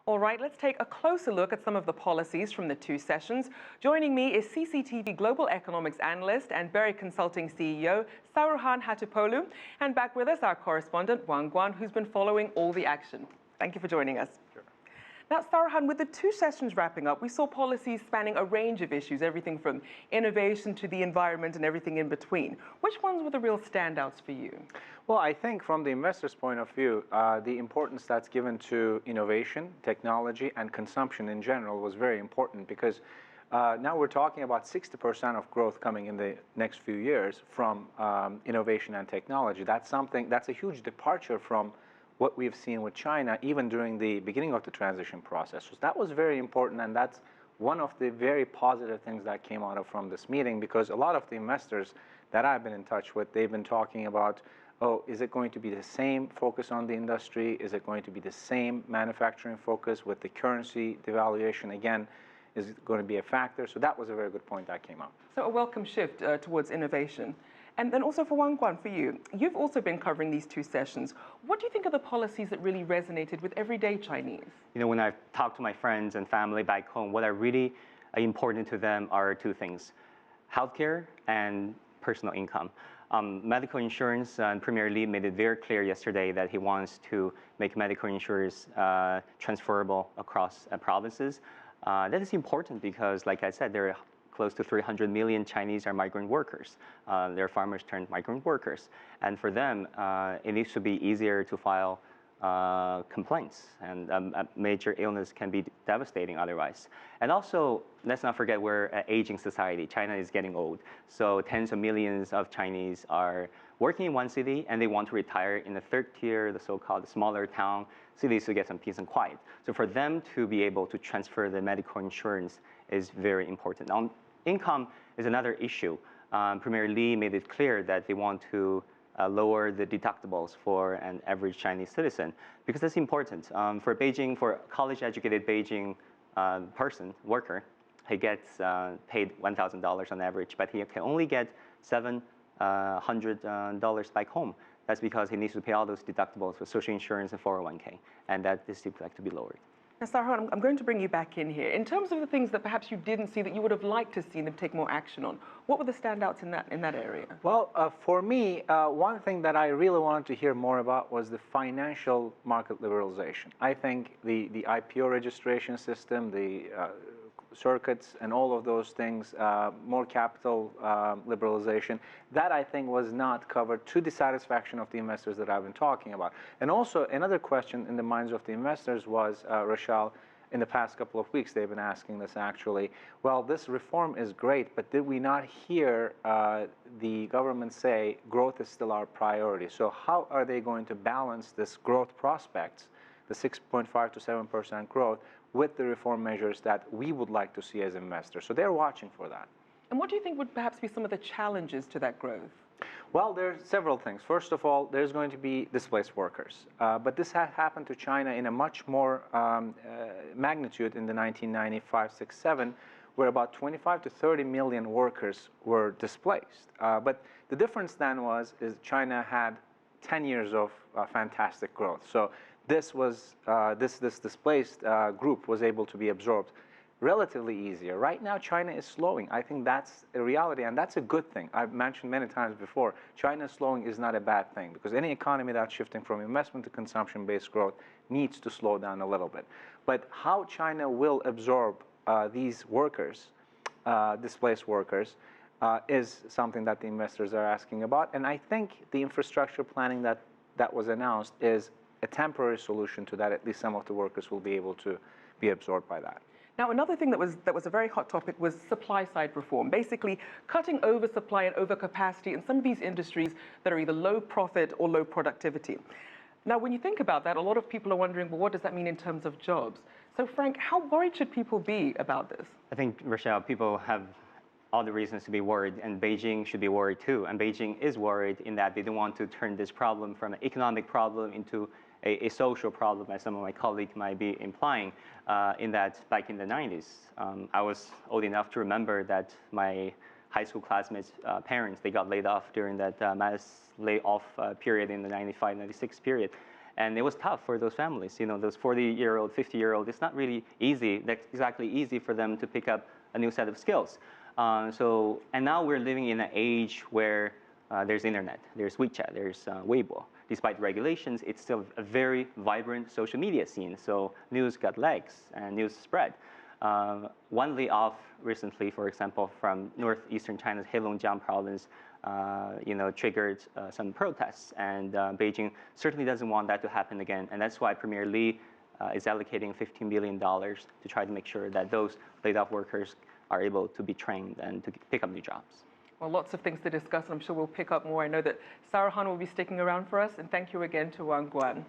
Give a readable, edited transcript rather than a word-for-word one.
All right, let's take a closer look at some of the policies from the two sessions. Joining me is CCTV Global Economics Analyst and BERI Consulting CEO, Saruhan Hatipoglu. And back with us, our correspondent, Wang Guan, who's been following all the action. Thank you for joining us. Sure. Now, Saruhan, with the two sessions wrapping up, we saw policies spanning a range of issues, everything from innovation to the environment and everything in between. Which ones were the real standouts for you? Well, I think from the investor's point of view, the importance that's given to innovation, technology, and consumption in general was very important because now we're talking about 60% of growth coming in the next few years from innovation and technology. That's a huge departure from what we've seen with China, even during the beginning of the transition process. So that was very important, and that's one of the very positive things that came out from this meeting, because a lot of the investors that I've been in touch with, they've been talking about, oh, is it going to be the same focus on the industry? Is it going to be the same manufacturing focus with the currency devaluation again? Is it going to be a factor? So that was a very good point that came up. So a welcome shift towards innovation. And then also for Wang Guan, for you, you've also been covering these two sessions. What do you think are the policies that really resonated with everyday Chinese? You know, when I talk to my friends and family back home, what are really important to them are two things: healthcare and personal income. Medical insurance, and Premier Li made it very clear yesterday that he wants to make medical insurance transferable across provinces. That is important because, like I said, there are close to 300 million Chinese are migrant workers. They're farmers turned migrant workers. And for them, it needs to be easier to file complaints, and a major illness can be devastating otherwise. And also, let's not forget we're an aging society. China is getting old. So tens of millions of Chinese are working in one city and they want to retire in the third tier, the so-called smaller town cities, to get some peace and quiet. So for them to be able to transfer the medical insurance is very important. Income is another issue. Premier Li made it clear that they want to lower the deductibles for an average Chinese citizen, because that's important. For a college-educated Beijing worker, he gets paid $1,000 on average, but he can only get $700 back home. That's because he needs to pay all those deductibles for social insurance and 401k, and that is still like to be lowered. Now, Saruhan, I'm going to bring you back in here. In terms of the things that perhaps you didn't see that you would have liked to see them take more action on, what were the standouts in that area? Well, for me, one thing that I really wanted to hear more about was the financial market liberalization. I think the IPO registration system, the circuits and all of those things, more capital liberalization, that I think was not covered to the satisfaction of the investors that I've been talking about. And also another question in the minds of the investors was, Rachelle, in the past couple of weeks they've been asking this actually, well, this reform is great, but did we not hear the government say growth is still our priority? So how are they going to balance this growth prospects, the 6.5 to 7% growth, with the reform measures that we would like to see as investors? So they're watching for that. And what do you think would perhaps be some of the challenges to that growth? Well, there's several things. First of all, there's going to be displaced workers. But this had happened to China in a much more magnitude in the 1995, 6, 7, where about 25 to 30 million workers were displaced. But the difference then is China had 10 years of fantastic growth. So this displaced group was able to be absorbed relatively easier. Right now, China is slowing. I think that's a reality, and that's a good thing. I've mentioned many times before, China slowing is not a bad thing, because any economy that's shifting from investment to consumption-based growth needs to slow down a little bit. But how China will absorb these workers, displaced workers, is something that the investors are asking about. And I think the infrastructure planning that was announced is a temporary solution to that. At least some of the workers will be able to be absorbed by that. Now, another thing that was a very hot topic was supply-side reform, basically cutting oversupply and overcapacity in some of these industries that are either low profit or low productivity. Now, when you think about that, a lot of people are wondering, well, what does that mean in terms of jobs? So, Frank, how worried should people be about this? I think, Rachelle, people have all the reasons to be worried, and Beijing should be worried too. And Beijing is worried in that they don't want to turn this problem from an economic problem into a social problem, as some of my colleagues might be implying, in that back in the 90s. I was old enough to remember that my high school classmates' parents, they got laid off during that mass layoff period in the 95, 96 period. And it was tough for those families. You know, those 40-year-old, 50-year-old, it's not really easy, exactly easy for them to pick up a new set of skills. And now we're living in an age where there's internet, there's WeChat, there's Weibo. Despite regulations, it's still a very vibrant social media scene. So news got legs and news spread. One layoff recently, for example, from northeastern China's Heilongjiang province, triggered some protests, and Beijing certainly doesn't want that to happen again. And that's why Premier Li is allocating $15 billion to try to make sure that those laid off workers are able to be trained and to pick up new jobs. Well, lots of things to discuss, and I'm sure we'll pick up more. I know that Saruhan will be sticking around for us, and thank you again to Wang Guan.